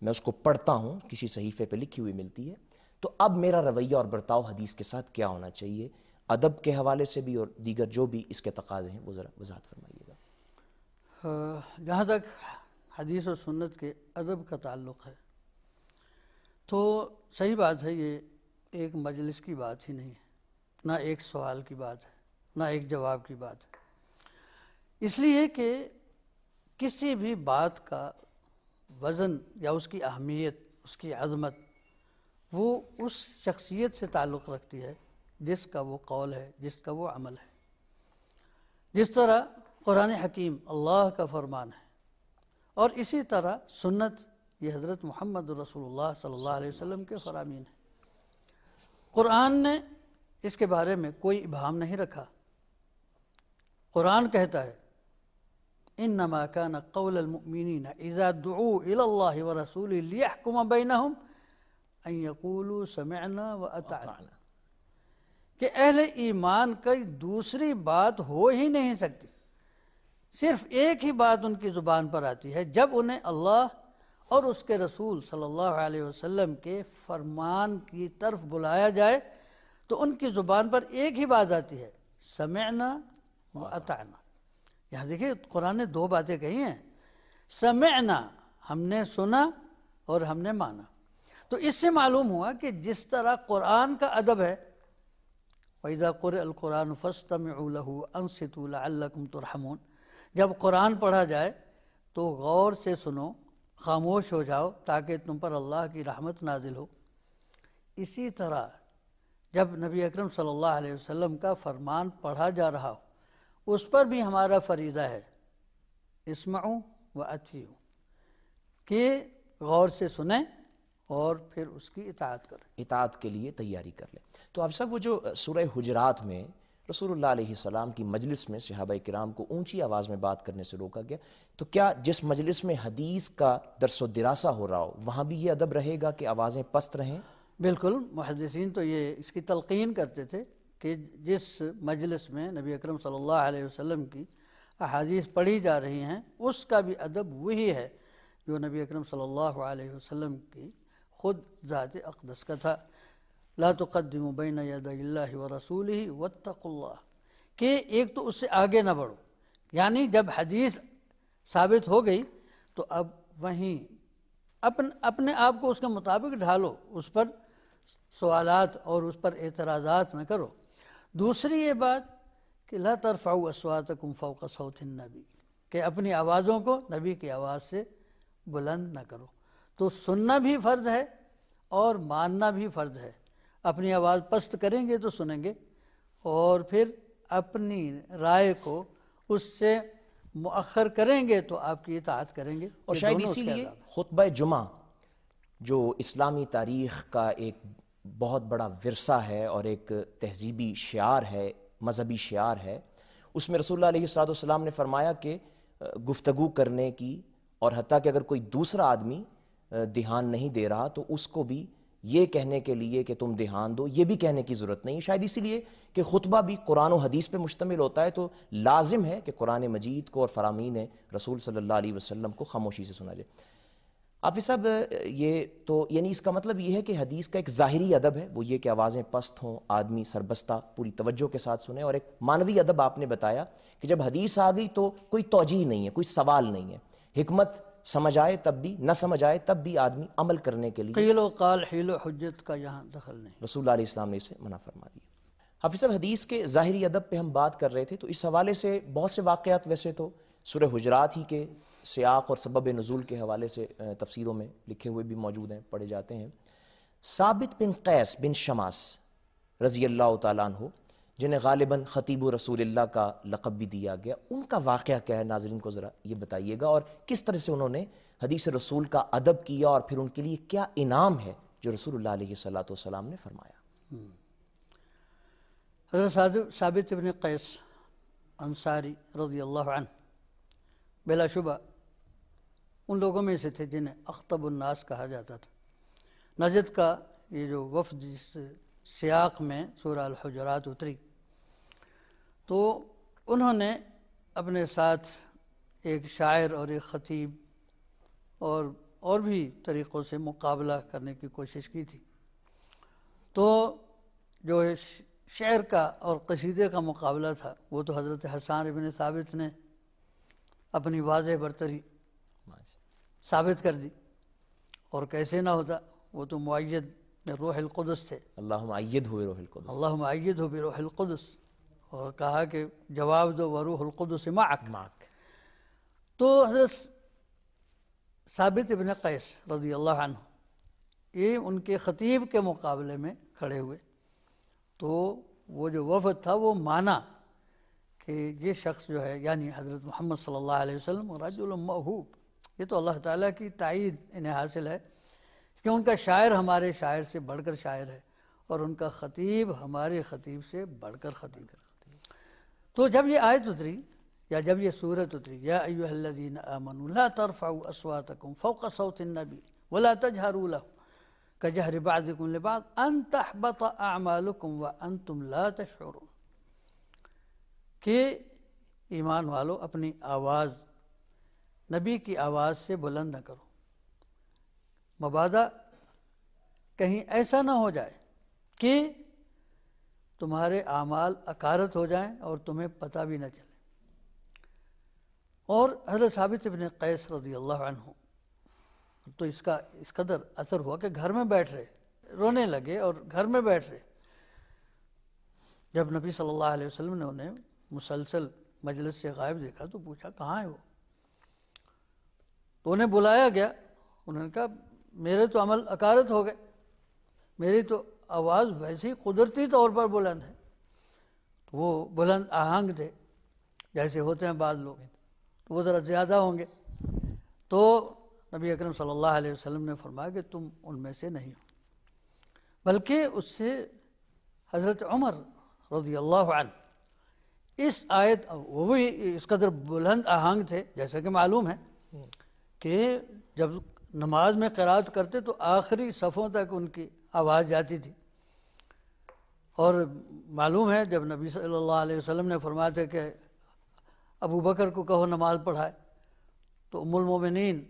S2: میں اس کو پڑھتا ہوں، کسی صحیفے پہ لکھی ہوئی ملتی ہے، تو اب میرا رویہ اور برتاؤ حدیث کے ساتھ کیا ہونا چاہیے، ادب کے حوالے سے بھی اور دیگر جو بھی اس کے تقاضے ہیں وہ ذرا وضاحت فرمائیے گا۔
S3: جہاں تک حدیث و سنت کے ادب کا تعلق ہے تو صحیح بات ہے، یہ ایک مجلس کی بات ہی نہیں ہے، نہ ایک سوال کی بات ہے، نہ ایک جواب کی بات ہے، اس لیے کہ کسی بھی بات کا وزن یا اس کی اہمیت، اس کی عظمت، وہ اس شخصیت سے تعلق رکھتی ہے جس کا وہ قول ہے، جس کا وہ عمل ہے۔ جس طرح قرآن حکیم اللہ کا فرمان ہے اور اسی طرح سنت یہ حضرت محمد رسول اللہ صلی اللہ علیہ وسلم کے فرامین ہیں۔ قرآن نے اس کے بارے میں کوئی ابہام نہیں رکھا۔ قرآن کہتا ہے انما كان قول المؤمنین اذا دعوا الى اللہ ورسولہ لیحکم بینہم ان یقولوا سمعنا واطعنا، کہ اہل ایمان کی دوسری بات ہو ہی نہیں سکتی، صرف ایک ہی بات ان کی زبان پر آتی ہے جب انہیں اللہ اور اس کے رسول صلی اللہ علیہ وسلم کے فرمان کی طرف بلایا جائے تو ان کی زبان پر ایک ہی بات آتی ہے، سمعنا واطعنا۔ یہاں دیکھیے قرآن نے دو باتیں کہی ہیں، سمعنا ہم نے سنا اور ہم نے مانا، تو اس سے معلوم ہوا کہ جس طرح قرآن کا ادب ہے فَإِذَا قُرِئَ الْقُرْآنُ فَاسْتَمِعُوا لَهُ وَأَنصِتُوا لَعَلَّكُمْ تُرْحَمُونَ۔ جب قرآن پڑھا جائے تو غور سے سنو، خاموش ہو جاؤ تاکہ تم پر اللہ کی رحمت نازل ہو۔ اسی طرح جب نبی اکرم صلی اللہ علیہ وسلم کا فرمان پڑھا جا رہا ہو اس پر بھی ہمارا فریضہ ہے اسمعوا واطیعوا، کہ غور سے سنیں اور پھر اس کی اطاعت کریں،
S2: اطاعت کے لیے تیاری کر لیں۔ تو اب صاحب وہ جو سورہ حجرات میں رسول اللہ علیہ السلام کی مجلس میں صحابہ کرام کو اونچی آواز میں بات کرنے سے روکا گیا، تو کیا جس مجلس میں حدیث کا درس و دراسہ ہو رہا ہو وہاں بھی یہ ادب رہے گا کہ آوازیں پست رہیں؟
S3: بالکل، محدثین تو یہ اس کی تلقین کرتے تھے کہ جس مجلس میں نبی اکرم صلی اللہ علیہ وسلم کی احادیث پڑھی جا رہی ہیں اس کا بھی ادب وہی ہے جو نبی اکرم صلی اللہ علیہ وسلم کی خود ذات اقدس کا تھا۔ لا تقدموا بین یدی اللہ ورسولہ واتقوا اللہ، کہ ایک تو اس سے آگے نہ بڑھو، یعنی جب حدیث ثابت ہو گئی تو اب وہیں اپنے آپ کو اس کے مطابق ڈھالو، اس پر سوالات اور اس پر اعتراضات نہ کرو۔ دوسری یہ بات کہ لا ترفعوا اصواتکم فوق صوت النبی، کہ اپنی آوازوں کو نبی کی آواز سے بلند نہ کرو۔ تو سننا بھی فرض ہے اور ماننا بھی فرض ہے۔ اپنی آواز پست کریں گے تو سنیں گے اور پھر اپنی رائے کو اس سے مؤخر کریں گے تو آپ کی اطاعت کریں گے۔
S2: اور
S3: یہ
S2: شاید
S3: دونوں
S2: اسی
S3: اس کے
S2: لیے
S3: آداب ہیں۔
S2: خطبہ جمعہ جو اسلامی تاریخ کا ایک بہت بڑا ورثہ ہے اور ایک تہذیبی شعار ہے، مذہبی شعار ہے، اس میں رسول اللہ علیہ السلام نے فرمایا کہ گفتگو کرنے کی، اور حتیٰ کہ اگر کوئی دوسرا آدمی دھیان نہیں دے رہا تو اس کو بھی یہ کہنے کے لیے کہ تم دھیان دو، یہ بھی کہنے کی ضرورت نہیں ہے۔ شاید اسی لیے کہ خطبہ بھی قرآن و حدیث پہ مشتمل ہوتا ہے تو لازم ہے کہ قرآن مجید کو اور فرامین رسول صلی اللہ علیہ وسلم کو خاموشی سے سنا جائے۔ حافظ صاحب، یہ تو یعنی اس کا مطلب یہ ہے کہ حدیث کا ایک ظاہری ادب ہے، وہ یہ کہ آوازیں پست ہوں، آدمی سربستہ پوری توجہ کے ساتھ سنیں، اور ایک معنوی ادب آپ نے بتایا کہ جب حدیث آ گئی تو کوئی توجیہ نہیں ہے، کوئی سوال نہیں ہے، حکمت سمجھ آئے تب بھی، نہ سمجھ آئے تب بھی آدمی عمل کرنے کے لیے،
S3: قیل و قال حیل و حجت کا یہاں دخل نہیں۔
S2: رسول اللہ علیہ السلام نے اسے منع فرما دیا۔ حافظ صاحب، حدیث کے ظاہری ادب پہ ہم بات کر رہے تھے، تو اس حوالے سے بہت سے واقعات ویسے تو سورہ حجرات ہی کے سیاق اور سبب نزول کے حوالے سے تفسیروں میں لکھے ہوئے بھی موجود ہیں، پڑھے جاتے ہیں۔ ثابت بن قیس بن شماس رضی اللہ تعالیٰ عنہ، جنہیں غالباً خطیب رسول اللہ کا لقب بھی دیا گیا، ان کا واقعہ کیا ہے ناظرین کو ذرا یہ بتائیے گا، اور کس طرح سے انہوں نے حدیث رسول کا ادب کیا اور پھر ان کے لیے کیا انعام ہے جو رسول اللہ علیہ السلام نے فرمایا۔
S3: حضرت ثابت بن قیس انصاری رضی اللہ عنہ بلا شبہ ان لوگوں میں سے تھے جنہیں اخطب الناس کہا جاتا تھا۔ نجد کا یہ جو وفد جس سیاق میں سورہ الحجرات اتری تو انہوں نے اپنے ساتھ ایک شاعر اور ایک خطیب اور بھی طریقوں سے مقابلہ کرنے کی کوشش کی تھی۔ تو جو شعر کا اور قصیدے کا مقابلہ تھا وہ تو حضرت حسان بن ثابت نے اپنی واضح برتری ثابت کر دی، اور کیسے نہ ہوتا، وہ تو مؤید روح القدس تھے۔
S2: اللہم ایدہ بروح القدس،
S3: اللہم ایدہ بروح القدس، اور کہا کہ جواب دو وروح القدس معک۔ تو حضرت ثابت بن قیس رضی اللہ عنہ یہ ان کے خطیب کے مقابلے میں کھڑے ہوئے، تو وہ جو وفد تھا وہ مانا کہ یہ شخص جو ہے یعنی حضرت محمد صلی اللہ علیہ وسلم رجل موہوب، یہ تو اللہ تعالیٰ کی تائید انہیں حاصل ہے کہ ان کا شاعر ہمارے شاعر سے بڑھ کر شاعر ہے اور ان کا خطیب ہمارے خطیب سے بڑھ کر خطیب ہے۔ تو جب یہ آیت اتری یا جب یہ سورت اتری یا ایھا الذین آمنوا لا ترفعوا اصواتکم فوق صوت النبی ولا تجہروا لہ کجہر بعضکم لبعض ان تحبط اعمالکم وانتم لا تشعرون، کہ ایمان والو اپنی آواز نبی کی آواز سے بلند نہ کرو، مبادا کہیں ایسا نہ ہو جائے کہ تمہارے اعمال اکارت ہو جائیں اور تمہیں پتہ بھی نہ چلے۔ اور حضرت ثابت بن قیس رضی اللہ عنہ تو اس کا اس قدر اثر ہوا کہ گھر میں بیٹھ رہے، رونے لگے اور گھر میں بیٹھ رہے، جب نبی صلی اللہ علیہ وسلم نے انہیں مسلسل مجلس سے غائب دیکھا تو پوچھا کہاں ہے وہ؟ تو انہیں بلایا گیا. انہوں نے کہا میرے تو عمل اکارت ہو گئے، میری تو آواز ویسے ہی قدرتی طور پر بلند ہے. تو وہ بلند آہنگ تھے جیسے ہوتے ہیں بعض لوگ، تو وہ ذرا زیادہ ہوں گے. تو نبی اکرم صلی اللہ علیہ وسلم نے فرمایا کہ تم ان میں سے نہیں ہو، بلکہ اس سے حضرت عمر رضی اللہ عنہ اس آیت، وہ بھی اس قدر بلند آہنگ تھے جیسا کہ معلوم ہے کہ جب نماز میں قرات کرتے تو آخری صفوں تک ان کی آواز جاتی تھی. اور معلوم ہے جب نبی صلی اللہ علیہ وسلم نے فرمایا تھا کہ ابو بکر کو کہو نماز پڑھائے، تو ام المومنین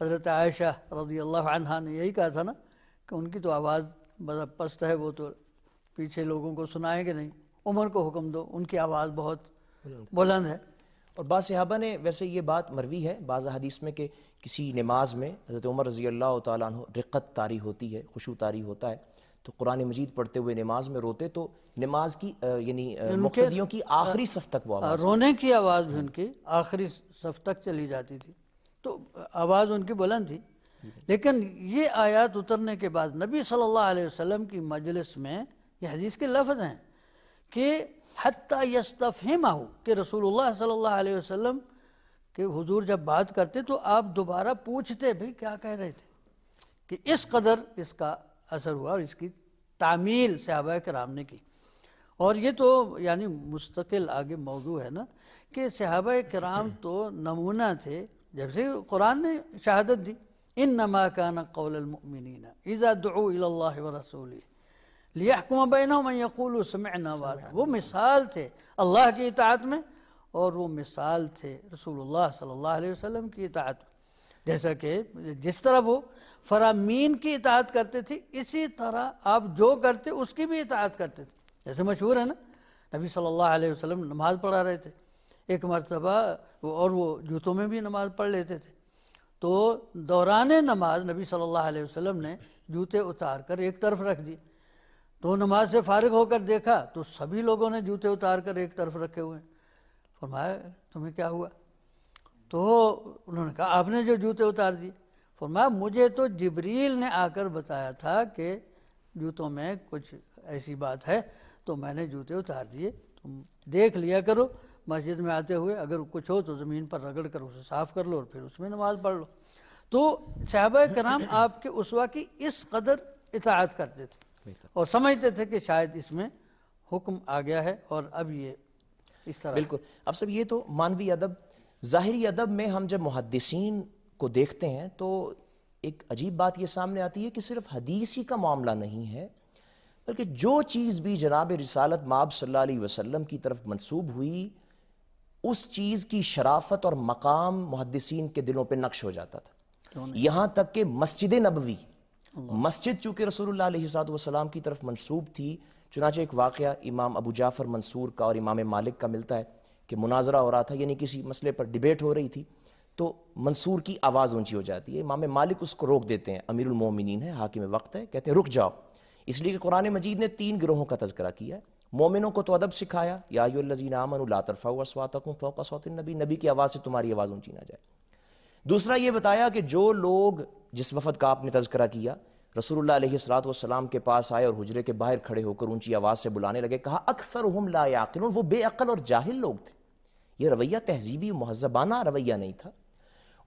S3: حضرت عائشہ رضی اللہ عنہا نے یہی کہا تھا نا کہ ان کی تو آواز بڑا پست ہے، وہ تو پیچھے لوگوں کو سنائیں گے نہیں، عمر کو حکم دو، ان کی آواز بہت بلند ہے.
S2: اور بعض صحابہ نے ویسے یہ بات مروی ہے بعض حدیث میں کہ کسی نماز میں حضرت عمر رضی اللہ تعالیٰ عنہ رقت طاری ہوتی ہے، خشوع طاری ہوتا ہے، تو قرآن مجید پڑھتے ہوئے نماز میں روتے، تو نماز کی یعنی مقتدیوں کی آخری صف تک وہ آواز
S3: رونے کی آواز بھی ان کی آخری صف تک چلی جاتی تھی، تو آواز ان کی بلند تھی. لیکن یہ آیات اترنے کے بعد نبی صلی اللہ علیہ وسلم کی مجلس میں یہ حدیث کے لفظ ہیں کہ حتیٰ یستفہمہ، کہ رسول اللہ صلی اللہ علیہ وسلم کہ حضور جب بات کرتے تو آپ دوبارہ پوچھتے بھی کیا کہہ رہے تھے، کہ اس قدر اس کا اثر ہوا اور اس کی تعمیل صحابہ کرام نے کی. اور یہ تو یعنی مستقل آگے موضوع ہے نا کہ صحابہ کرام تو نمونہ تھے. جب سے قرآن نے شہادت دی انما کان قول المؤمنین اذا دعوا الی اللہ ورسولہ لیحکم بینہم ان یقولوا سمعنا واطعنا، وہ مثال تھے اللہ کی اطاعت میں اور وہ مثال تھے رسول اللہ صلی اللہ علیہ وسلم کی اطاعت میں. جیسا کہ جس طرح وہ فرامین کی اطاعت کرتے تھے اسی طرح آپ جو کرتے اس کی بھی اطاعت کرتے تھے. جیسے مشہور ہے نا نبی صلی اللہ علیہ وسلم نماز پڑھا رہے تھے، ایک مرتبہ اور وہ جوتوں میں بھی نماز پڑھ لیتے تھے، تو دوران نماز نبی صلی اللہ علیہ وسلم نے جوتے اتار کر ایک طرف رکھ دیے. تو نماز سے فارغ ہو کر دیکھا تو سبھی لوگوں نے جوتے اتار کر ایک طرف رکھے ہوئے ہیں. فرمایا تمہیں کیا ہوا؟ تو انہوں نے کہا آپ نے جو جوتے اتار دیے. فرمایا مجھے تو جبریل نے آ کر بتایا تھا کہ جوتوں میں کچھ ایسی بات ہے تو میں نے جوتے اتار دیے، تم دیکھ لیا کرو مسجد میں آتے ہوئے، اگر کچھ ہو تو زمین پر رگڑ کر اسے صاف کر لو اور پھر اس میں نماز پڑھ لو. تو صحابہ کرام آپ کے اسوہ کی اس قدر اطاعت کرتے تھے اور سمجھتے تھے کہ شاید اس میں حکم آ گیا ہے اور اب یہ اس طرح.
S2: بالکل. اب سب یہ تو مانوی ادب، ظاہری ادب میں ہم جب محدثین کو دیکھتے ہیں تو ایک عجیب بات یہ سامنے آتی ہے کہ صرف حدیث ہی کا معاملہ نہیں ہے، بلکہ جو چیز بھی جناب رسالت مآب صلی اللہ علیہ وسلم کی طرف منسوب ہوئی اس چیز کی شرافت اور مقام محدثین کے دلوں پہ نقش ہو جاتا تھا. یہاں تک کہ مسجد نبوی، مسجد چونکہ رسول اللہ علیہ وسلم کی طرف منسوب تھی، چنانچہ ایک واقعہ امام ابو جعفر منصور کا اور امام مالک کا ملتا ہے کہ مناظرہ ہو رہا تھا، یعنی کسی مسئلے پر ڈیبیٹ ہو رہی تھی، تو منصور کی آواز اونچی ہو جاتی ہے. امام مالک اس کو روک دیتے ہیں، امیر المومنین ہے، حاکم وقت ہے، کہتے ہیں رک جاؤ، اس لیے کہ قرآن مجید نے 3 گروہوں کا تذکرہ کیا ہے. مومنوں کو تو ادب سکھایا، یا ایھا الذین آمنوا لا ترفعوا اصواتکم فوق صوت النبی، نبی کی آواز سے تمہاری آواز اونچی نہ جائے. دوسرا یہ بتایا کہ جو لوگ، جس وفد کا آپ نے تذکرہ کیا، رسول اللہ علیہ الصلوۃ کے پاس آئے اور حجرے کے باہر کھڑے ہو کر اونچی آواز سے بلانے لگے، کہا اکثرہم لا یعقلون، وہ بے عقل اور جاہل لوگ تھے. یہ رویہ تہذیبی مہذبانہ رویہ نہیں تھا.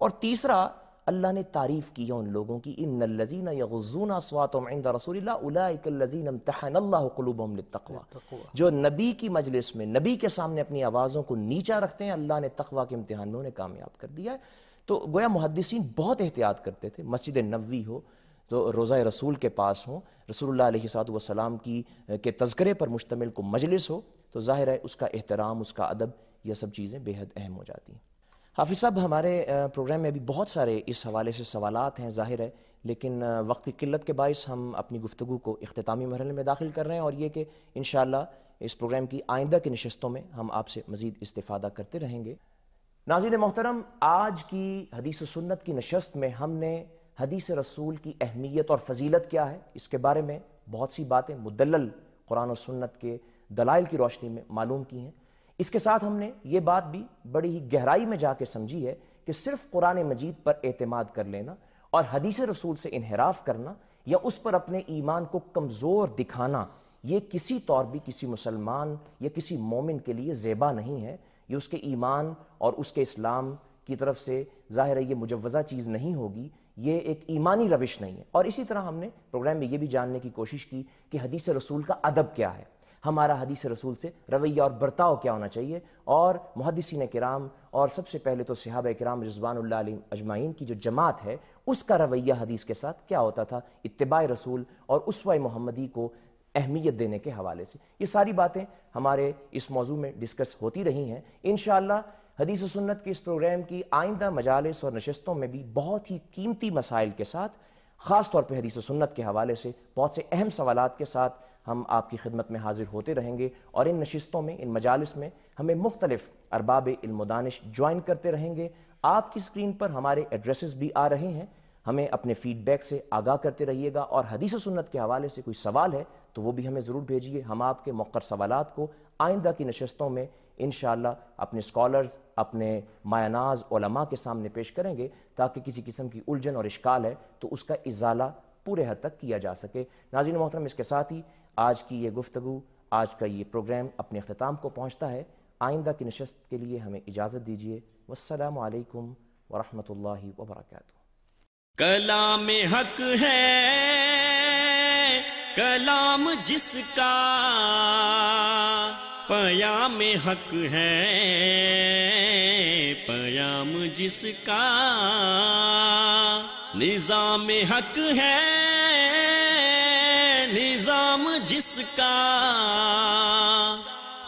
S2: اور تیسرا اللہ نے تعریف کی ہے ان لوگوں کی، ان الذین یغضون اصواتهم عند رسول اللہ اولئک الذین امتحن اللہ قلوبهم للتقوی، جو نبی کی مجلس میں نبی کے سامنے اپنی آوازوں کو نیچا رکھتے ہیں، اللہ نے تقوی کے امتحانوں نے کامیاب کر دیا ہے. تو گویا محدثین بہت احتیاط کرتے تھے، مسجد نبوی ہو تو روضہ رسول کے پاس ہو، رسول اللہ علیہ السلام کے تذکرے پر مشتمل کو مجلس ہو، تو ظاہر ہے اس کا احترام، اس کا ادب، یہ سب چیزیں بے حد اہم ہو جاتی ہیں. حافظ صاحب، ہمارے پروگرام میں ابھی بہت سارے اس حوالے سے سوالات ہیں ظاہر ہے، لیکن وقت کی قلت کے باعث ہم اپنی گفتگو کو اختتامی مرحلے میں داخل کر رہے ہیں، اور یہ کہ انشاءاللہ اس پروگرام کی آئندہ کی نشستوں میں ہم آپ سے مزید استفادہ کرتے رہیں گے. ناظرین محترم، آج کی حدیث و سنت کی نشست میں ہم نے حدیث رسول کی اہمیت اور فضیلت کیا ہے اس کے بارے میں بہت سی باتیں مدلل قرآن و سنت کے دلائل کی روشنی میں معلوم کی ہیں۔ اس کے ساتھ ہم نے یہ بات بھی بڑی ہی گہرائی میں جا کے سمجھی ہے کہ صرف قرآن مجید پر اعتماد کر لینا اور حدیث رسول سے انحراف کرنا یا اس پر اپنے ایمان کو کمزور دکھانا، یہ کسی طور بھی کسی مسلمان یا کسی مومن کے لیے زیبا نہیں ہے۔ یہ اس کے ایمان اور اس کے اسلام کی طرف سے ظاہر ہے یہ مجوزہ چیز نہیں ہوگی، یہ ایک ایمانی روش نہیں ہے۔ اور اسی طرح ہم نے پروگرام میں یہ بھی جاننے کی کوشش کی کہ حدیث رسول کا ادب کیا ہے، ہمارا حدیث رسول سے رویہ اور برتاؤ کیا ہونا چاہیے، اور محدثین کرام اور سب سے پہلے تو صحابہ کرام رضوان اللہ علیہم اجمعین کی جو جماعت ہے اس کا رویہ حدیث کے ساتھ کیا ہوتا تھا، اتباع رسول اور اسوہ محمدی کو اہمیت دینے کے حوالے سے۔ یہ ساری باتیں ہمارے اس موضوع میں ڈسکس ہوتی رہی ہیں۔ انشاءاللہ حدیث و سنت کے اس پروگرام کی آئندہ مجالس اور نشستوں میں بھی بہت ہی قیمتی مسائل کے ساتھ، خاص طور پہ حدیث و سنت کے حوالے سے بہت سے اہم سوالات کے ساتھ ہم آپ کی خدمت میں حاضر ہوتے رہیں گے، اور ان نشستوں میں، ان مجالس میں ہمیں مختلف ارباب علم و دانش جوائن کرتے رہیں گے۔ آپ کی اسکرین پر ہمارے ایڈریسز بھی آ رہے ہیں، ہمیں اپنے فیڈ بیک سے آگاہ کرتے رہیے گا، اور حدیث و سنت کے حوالے سے کوئی سوال ہے تو وہ بھی ہمیں ضرور بھیجیے۔ ہم آپ کے موقر سوالات کو آئندہ کی نشستوں میں انشاءاللہ اپنے اسکالرز، اپنے مایہ ناز علماء کے سامنے پیش کریں گے، تاکہ کسی قسم کی الجھن اور اشکال ہے تو اس کا ازالہ پورے حد تک کیا جا سکے۔ ناظرین محترم، اس کے ساتھ ہی آج کی یہ گفتگو، آج کا یہ پروگرام اپنے اختتام کو پہنچتا ہے۔ آئندہ کی نشست کے لیے ہمیں اجازت دیجیے۔ والسلام علیکم ورحمۃ اللہ وبرکاتہ۔
S1: کلام حق ہے کلام جس کا، پیام حق ہے پیام جس کا، نظام حق ہے نظام جس کا،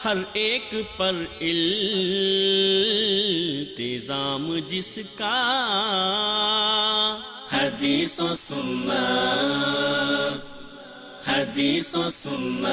S1: ہر ایک پر التزام جس کا، حدیث و سنت حدیث و سنت